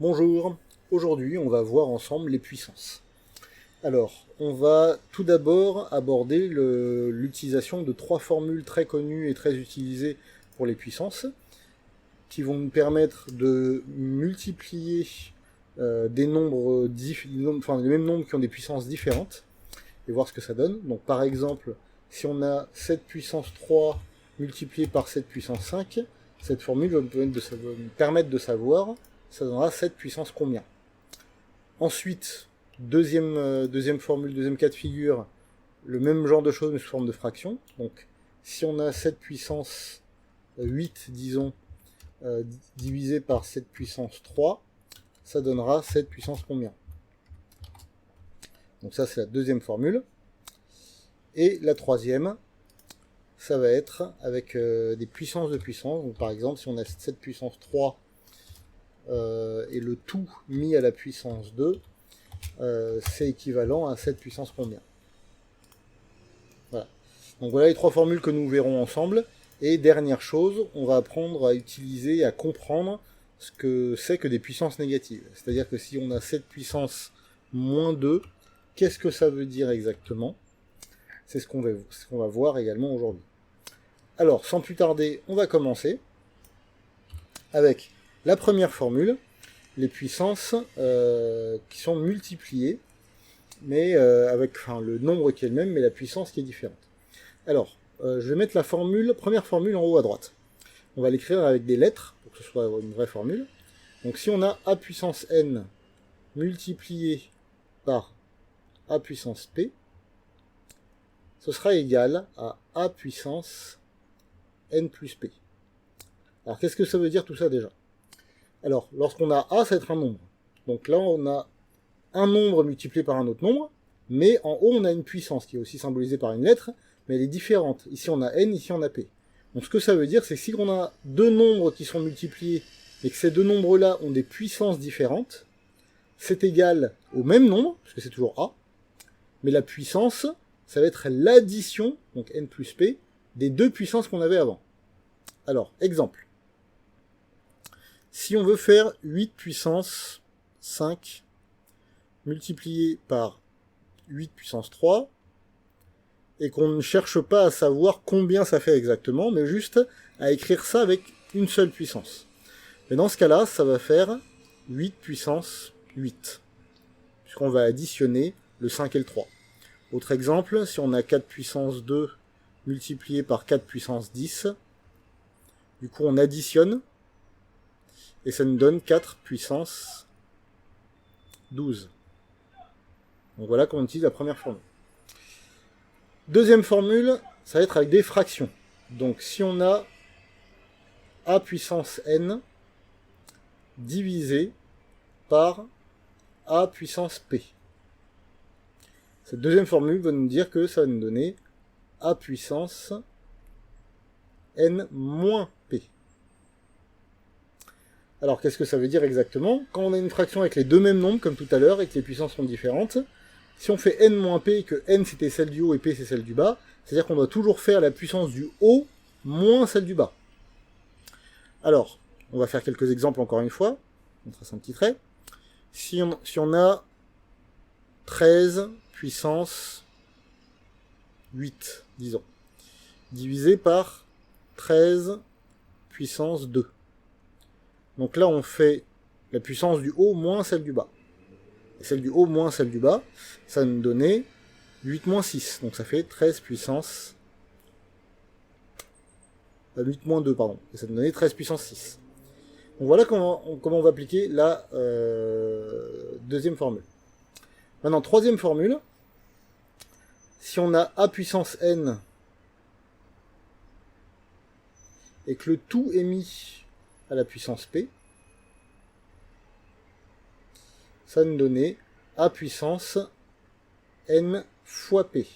Bonjour, aujourd'hui on va voir ensemble les puissances. Alors, on va tout d'abord aborder l'utilisation de trois formules très connues et très utilisées pour les puissances, qui vont nous permettre de multiplier des nombres, enfin les mêmes nombres qui ont des puissances différentes, et voir ce que ça donne. Donc par exemple, si on a 7 puissance 3 multiplié par 7 puissance 5, cette formule va me permettre de savoir ça donnera 7 puissance combien. Ensuite, deuxième formule, deuxième cas de figure, le même genre de choses mais sous forme de fraction. Donc si on a 7 puissance 8, disons, divisé par 7 puissance 3, ça donnera 7 puissance combien. Donc ça c'est la deuxième formule. Et la troisième, ça va être avec des puissances de puissance. Donc par exemple, si on a 7 puissance 3 et le tout mis à la puissance 2, c'est équivalent à 7 puissance combien. Voilà. Donc voilà les trois formules que nous verrons ensemble. Et dernière chose, on va apprendre à utiliser et à comprendre ce que c'est que des puissances négatives. C'est-à-dire que si on a 7 puissance moins 2, qu'est-ce que ça veut dire exactement? C'est ce qu'on va voir également aujourd'hui. Alors, sans plus tarder, on va commencer avec la première formule, les puissances qui sont multipliées, mais avec le nombre qui est le même, mais la puissance qui est différente. Alors, je vais mettre la première formule en haut à droite. On va l'écrire avec des lettres, pour que ce soit une vraie formule. Donc si on a a puissance n multiplié par a puissance p, ce sera égal à a puissance n plus p. Alors qu'est-ce que ça veut dire tout ça déjà? Alors, lorsqu'on a a, ça va être un nombre. Donc là, on a un nombre multiplié par un autre nombre, mais en haut, on a une puissance qui est aussi symbolisée par une lettre, mais elle est différente. Ici, on a n, ici, on a p. Donc ce que ça veut dire, c'est que si on a deux nombres qui sont multipliés, et que ces deux nombres-là ont des puissances différentes, c'est égal au même nombre, parce que c'est toujours a, mais la puissance, ça va être l'addition, donc n plus p, des deux puissances qu'on avait avant. Alors, exemple. Si on veut faire 8 puissance 5 multiplié par 8 puissance 3, et qu'on ne cherche pas à savoir combien ça fait exactement, mais juste à écrire ça avec une seule puissance. Mais dans ce cas-là, ça va faire 8 puissance 8, puisqu'on va additionner le 5 et le 3. Autre exemple, si on a 4 puissance 2 multiplié par 4 puissance 10, du coup on additionne, et ça nous donne 4 puissance 12. Donc voilà comment on utilise la première formule. Deuxième formule, ça va être avec des fractions. Donc si on a a puissance n divisé par a puissance p. Cette deuxième formule va nous dire que ça va nous donner a puissance n moins p. Alors, qu'est-ce que ça veut dire exactement? Quand on a une fraction avec les deux mêmes nombres, comme tout à l'heure, et que les puissances sont différentes, si on fait n moins p, et que n c'était celle du haut et p c'est celle du bas, c'est-à-dire qu'on doit toujours faire la puissance du haut moins celle du bas. Alors, on va faire quelques exemples encore une fois. On trace un petit trait. Si on a 13 puissance 8, disons, divisé par 13 puissance 2. Donc là, on fait la puissance du haut moins celle du bas. Et celle du haut moins celle du bas, ça va nous donner 8 moins 6. Donc ça fait 13 puissance... 8 moins 2, pardon. Et ça va nous donner 13 puissance 6. Donc voilà comment on va appliquer la deuxième formule. Maintenant, troisième formule. Si on a a puissance n et que le tout est mis à la puissance p, ça va nous donner a puissance n fois p.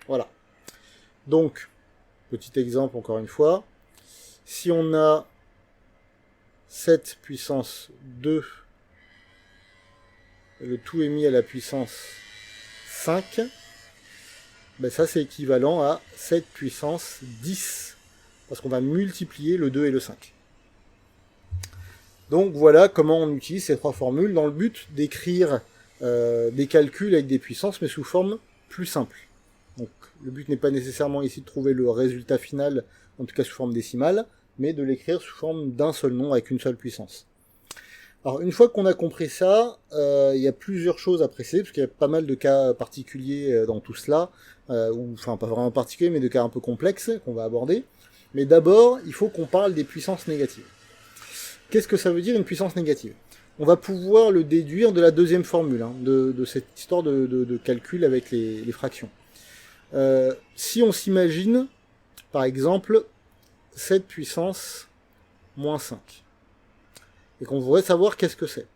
Voilà. Donc, petit exemple encore une fois. Si on a 7 puissance 2, et le tout est mis à la puissance 5, ben ça c'est équivalent à 7 puissance 10, parce qu'on va multiplier le 2 et le 5. Donc voilà comment on utilise ces trois formules dans le but d'écrire des calculs avec des puissances, mais sous forme plus simple. Donc le but n'est pas nécessairement ici de trouver le résultat final, en tout cas sous forme décimale, mais de l'écrire sous forme d'un seul nom avec une seule puissance. Alors une fois qu'on a compris ça, il y a plusieurs choses à préciser, parce qu'il y a pas mal de cas particuliers dans tout cela, ou enfin pas vraiment particuliers, mais de cas un peu complexes qu'on va aborder. Mais d'abord, il faut qu'on parle des puissances négatives. Qu'est-ce que ça veut dire une puissance négative? On va pouvoir le déduire de la deuxième formule, hein, de cette histoire de calcul avec les fractions. Si on s'imagine, par exemple, 7 puissance moins 5, et qu'on voudrait savoir qu'est-ce que c'est.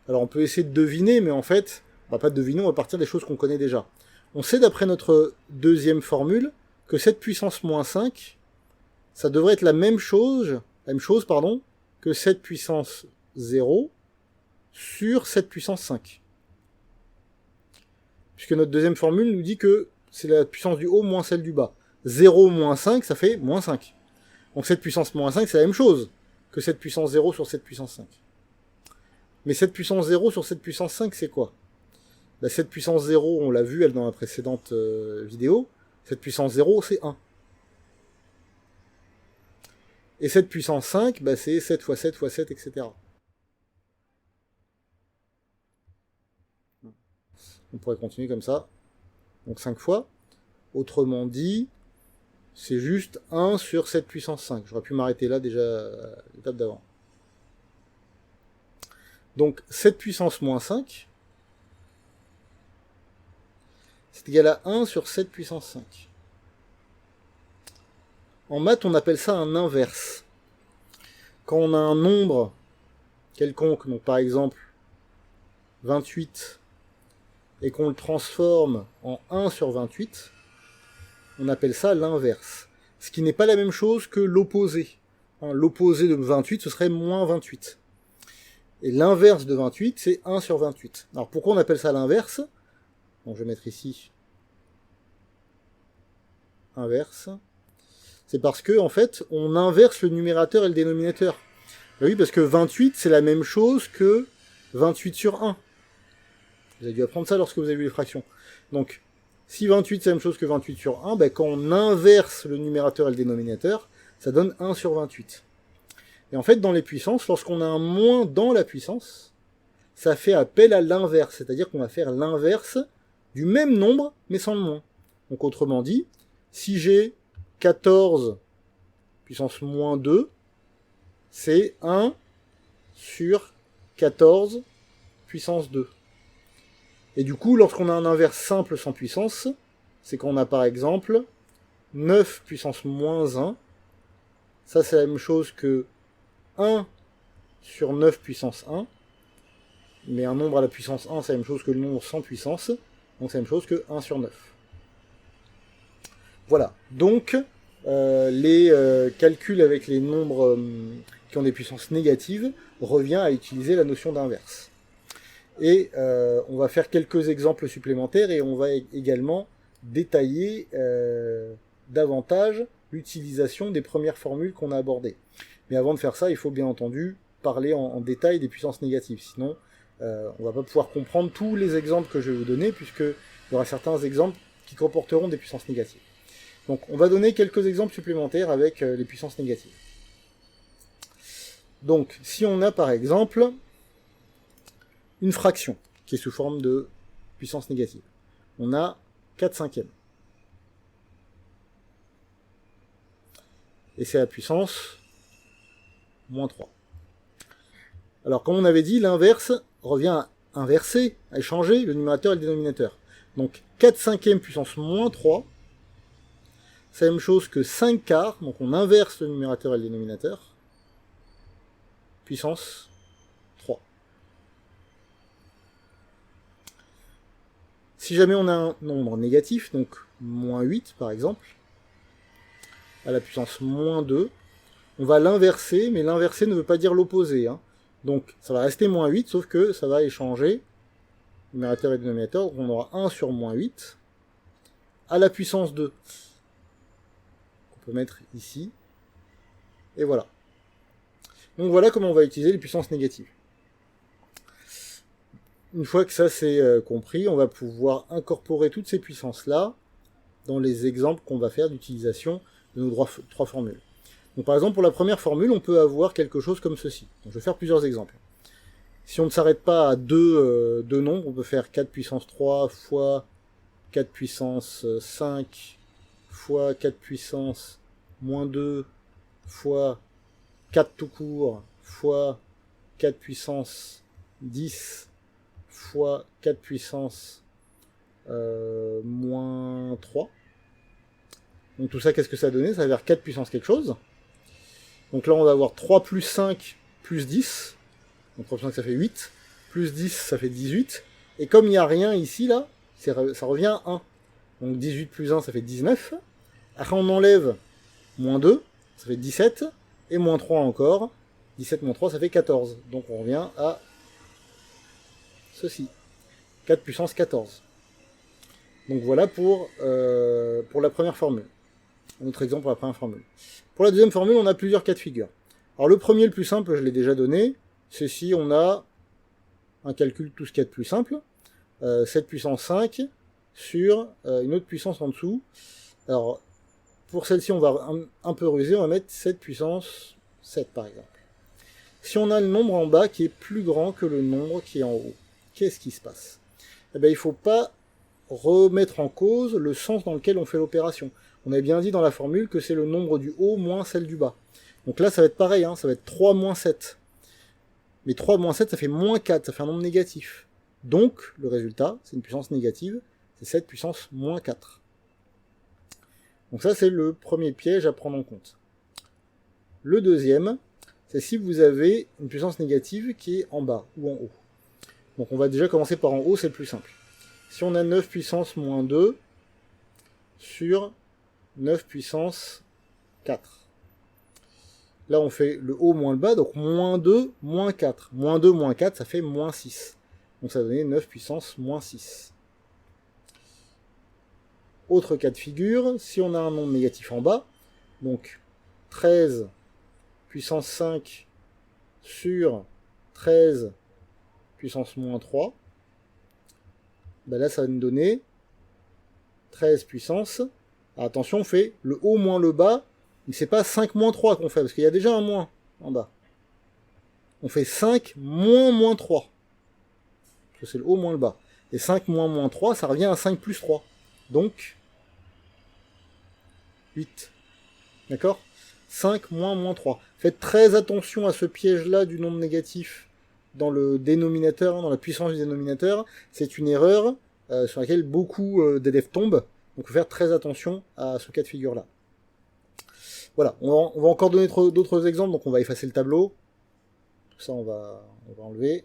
Alors on peut essayer de deviner, mais en fait, on va pas deviner, on va partir des choses qu'on connaît déjà. On sait d'après notre deuxième formule que 7 puissance moins 5, ça devrait être la même chose que 7 puissance 0 sur 7 puissance 5. Puisque notre deuxième formule nous dit que c'est la puissance du haut moins celle du bas. 0 moins 5, ça fait moins 5. Donc 7 puissance moins 5, c'est la même chose que 7 puissance 0 sur 7 puissance 5. Mais 7 puissance 0 sur 7 puissance 5, c'est quoi? 7 puissance 0, on l'a vu elle dans la précédente vidéo, 7 puissance 0, c'est 1. Et 7 puissance 5, c'est 7 fois 7 fois 7, etc. On pourrait continuer comme ça. Donc 5 fois. Autrement dit, c'est juste 1 sur 7 puissance 5. J'aurais pu m'arrêter là déjà à l'étape d'avant. Donc 7 puissance moins 5, c'est égal à 1 sur 7 puissance 5. En maths, on appelle ça un inverse. Quand on a un nombre quelconque, donc par exemple 28, et qu'on le transforme en 1 sur 28, on appelle ça l'inverse. Ce qui n'est pas la même chose que l'opposé. L'opposé de 28, ce serait moins 28. Et l'inverse de 28, c'est 1 sur 28. Alors pourquoi on appelle ça l'inverse? Donc je vais mettre ici inverse. C'est parce que, en fait, on inverse le numérateur et le dénominateur. Ben oui, parce que 28, c'est la même chose que 28 sur 1. Vous avez dû apprendre ça lorsque vous avez vu les fractions. Donc, si 28 c'est la même chose que 28 sur 1, quand on inverse le numérateur et le dénominateur, ça donne 1 sur 28. Et en fait, dans les puissances, lorsqu'on a un moins dans la puissance, ça fait appel à l'inverse. C'est-à-dire qu'on va faire l'inverse du même nombre, mais sans le moins. Donc, autrement dit, si j'ai 14 puissance moins 2, c'est 1 sur 14 puissance 2. Et du coup, lorsqu'on a un inverse simple sans puissance, c'est qu'on a par exemple 9 puissance moins 1. Ça, c'est la même chose que 1 sur 9 puissance 1. Mais un nombre à la puissance 1, c'est la même chose que le nombre sans puissance. Donc c'est la même chose que 1 sur 9. Voilà. Donc, les calculs avec les nombres qui ont des puissances négatives revient à utiliser la notion d'inverse. Et on va faire quelques exemples supplémentaires et on va également détailler davantage l'utilisation des premières formules qu'on a abordées. Mais avant de faire ça, il faut bien entendu parler en détail des puissances négatives. Sinon, on va pas pouvoir comprendre tous les exemples que je vais vous donner, puisqu'il y aura certains exemples qui comporteront des puissances négatives. Donc on va donner quelques exemples supplémentaires avec les puissances négatives. Donc si on a par exemple une fraction qui est sous forme de puissance négative, on a 4 cinquièmes. Et c'est la puissance moins 3. Alors comme on avait dit, l'inverse revient à inverser, à échanger le numérateur et le dénominateur. Donc 4 cinquièmes puissance moins 3, c'est la même chose que 5 quarts, donc on inverse le numérateur et le dénominateur, puissance 3. Si jamais on a un nombre négatif, donc moins 8 par exemple, à la puissance moins 2, on va l'inverser, mais l'inverser ne veut pas dire l'opposé. Donc ça va rester moins 8, sauf que ça va échanger numérateur et dénominateur, donc on aura 1 sur moins 8, à la puissance 2. On peut mettre ici, et voilà. Donc voilà comment on va utiliser les puissances négatives. Une fois que ça c'est compris, on va pouvoir incorporer toutes ces puissances-là dans les exemples qu'on va faire d'utilisation de nos trois formules. Donc par exemple, pour la première formule, on peut avoir quelque chose comme ceci. Donc, je vais faire plusieurs exemples. Si on ne s'arrête pas à deux nombres, on peut faire 4 puissance 3 fois 4 puissance 5 fois 4 puissance moins 2 fois 4 tout court fois 4 puissance 10 fois 4 puissance moins 3. Donc tout ça, qu'est-ce que ça a donné? Ça va faire 4 puissance quelque chose. Donc là, on va avoir 3 plus 5 plus 10. Donc 3 plus 5, ça fait 8. Plus 10, ça fait 18. Et comme il n'y a rien ici, là, ça revient à 1. Donc 18 plus 1, ça fait 19. Après, on enlève moins 2, ça fait 17. Et moins 3 encore. 17 moins 3, ça fait 14. Donc on revient à ceci. 4 puissance 14. Donc voilà pour la première formule. Un autre exemple pour la première formule. Pour la deuxième formule, on a plusieurs cas de figure. Alors le premier, le plus simple, je l'ai déjà donné, c'est si on a un calcul tout ce qu'il y a de plus simple, 7 puissance 5 sur une autre puissance en dessous. Alors pour celle-ci, on va un peu ruser, on va mettre 7 puissance 7 par exemple. Si on a le nombre en bas qui est plus grand que le nombre qui est en haut, qu'est-ce qui se passe? Eh bien, il ne faut pas remettre en cause le sens dans lequel on fait l'opération. On a bien dit dans la formule que c'est le nombre du haut moins celle du bas. Donc là, ça va être pareil, hein, ça va être 3 moins 7. Mais 3 moins 7, ça fait moins 4, ça fait un nombre négatif. Donc, le résultat, c'est une puissance négative, c'est 7 puissance moins 4. Donc ça, c'est le premier piège à prendre en compte. Le deuxième, c'est si vous avez une puissance négative qui est en bas ou en haut. Donc on va déjà commencer par en haut, c'est le plus simple. Si on a 9 puissance moins 2 sur 9 puissance 4. Là, on fait le haut moins le bas, donc moins 2, moins 4. Moins 2, moins 4, ça fait moins 6. Donc ça va donner 9 puissance moins 6. Autre cas de figure, si on a un nombre négatif en bas, donc 13 puissance 5 sur 13 puissance moins 3, ben là ça va nous donner 13 puissance. Alors attention, on fait le haut moins le bas, mais c'est pas 5 moins 3 qu'on fait, parce qu'il y a déjà un moins en bas. On fait 5 moins 3. Parce que c'est le haut moins le bas. Et 5 moins 3, ça revient à 5 plus 3. Donc 8. D'accord? 5 moins 3. Faites très attention à ce piège-là du nombre négatif dans le dénominateur, dans la puissance du dénominateur. C'est une erreur sur laquelle beaucoup d'élèves tombent. Donc il faut faire très attention à ce cas de figure-là. Voilà, on va encore donner d'autres exemples, donc on va effacer le tableau. Tout ça, on va enlever.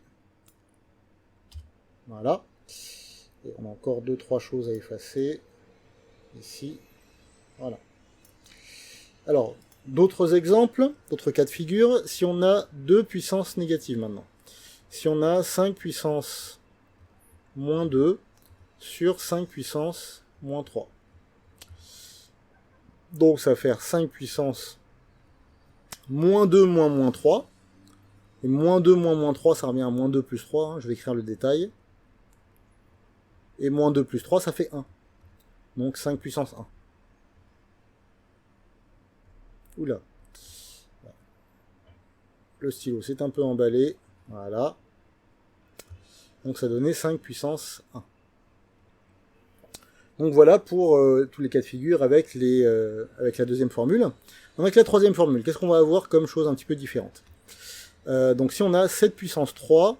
Voilà. Et on a encore 2-3 choses à effacer. Ici. Voilà. Alors, d'autres exemples, d'autres cas de figure, si on a 2 puissances négatives maintenant. Si on a 5 puissance moins 2 sur 5 puissance moins 3. Donc ça va faire 5 puissance moins 2 moins 3. Et moins 2 moins 3, ça revient à moins 2 plus 3. Hein, je vais écrire le détail. Et moins 2 plus 3, ça fait 1. Donc 5 puissance 1. Oula. Le stylo s'est un peu emballé. Voilà. Donc ça donnait 5 puissance 1. Donc voilà pour tous les cas de figure avec la deuxième formule. Avec la troisième formule, qu'est-ce qu'on va avoir comme chose un petit peu différente? Donc si on a 7 puissance 3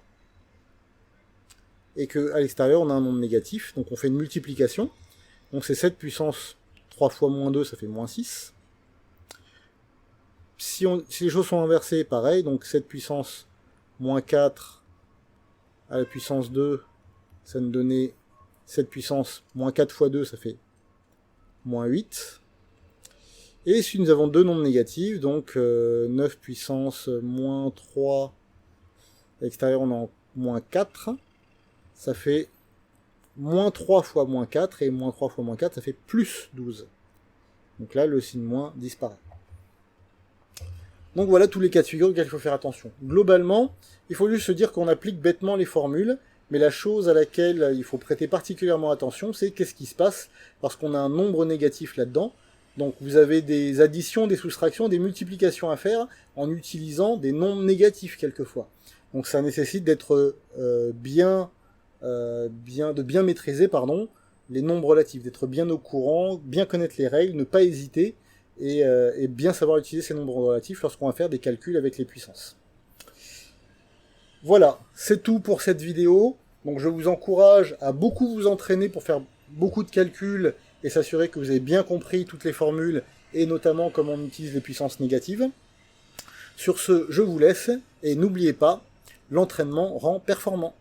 et qu'à l'extérieur on a un nombre négatif, donc on fait une multiplication. Donc c'est 7 puissance 3 fois moins 2, ça fait moins 6. Si les choses sont inversées, pareil, donc 7 puissance moins 4 à la puissance 2, ça nous donnait 7 puissance moins 4 fois 2, ça fait moins 8. Et si nous avons deux nombres négatifs, donc 9 puissance moins 3, à l'extérieur on a moins 4, ça fait moins 3 fois moins 4, et moins 3 fois moins 4, ça fait plus 12. Donc là, le signe moins disparaît. Donc voilà tous les cas de figure auxquels il faut faire attention. Globalement, il faut juste se dire qu'on applique bêtement les formules, mais la chose à laquelle il faut prêter particulièrement attention, c'est qu'est-ce qui se passe lorsqu'on a un nombre négatif là-dedans. Donc vous avez des additions, des soustractions, des multiplications à faire en utilisant des nombres négatifs quelquefois. Donc ça nécessite d'être bien maîtriser les nombres relatifs, d'être bien au courant, bien connaître les règles, ne pas hésiter et bien savoir utiliser ces nombres relatifs lorsqu'on va faire des calculs avec les puissances. Voilà, c'est tout pour cette vidéo. Donc je vous encourage à beaucoup vous entraîner pour faire beaucoup de calculs et s'assurer que vous avez bien compris toutes les formules et notamment comment on utilise les puissances négatives. Sur ce, je vous laisse et n'oubliez pas, l'entraînement rend performant.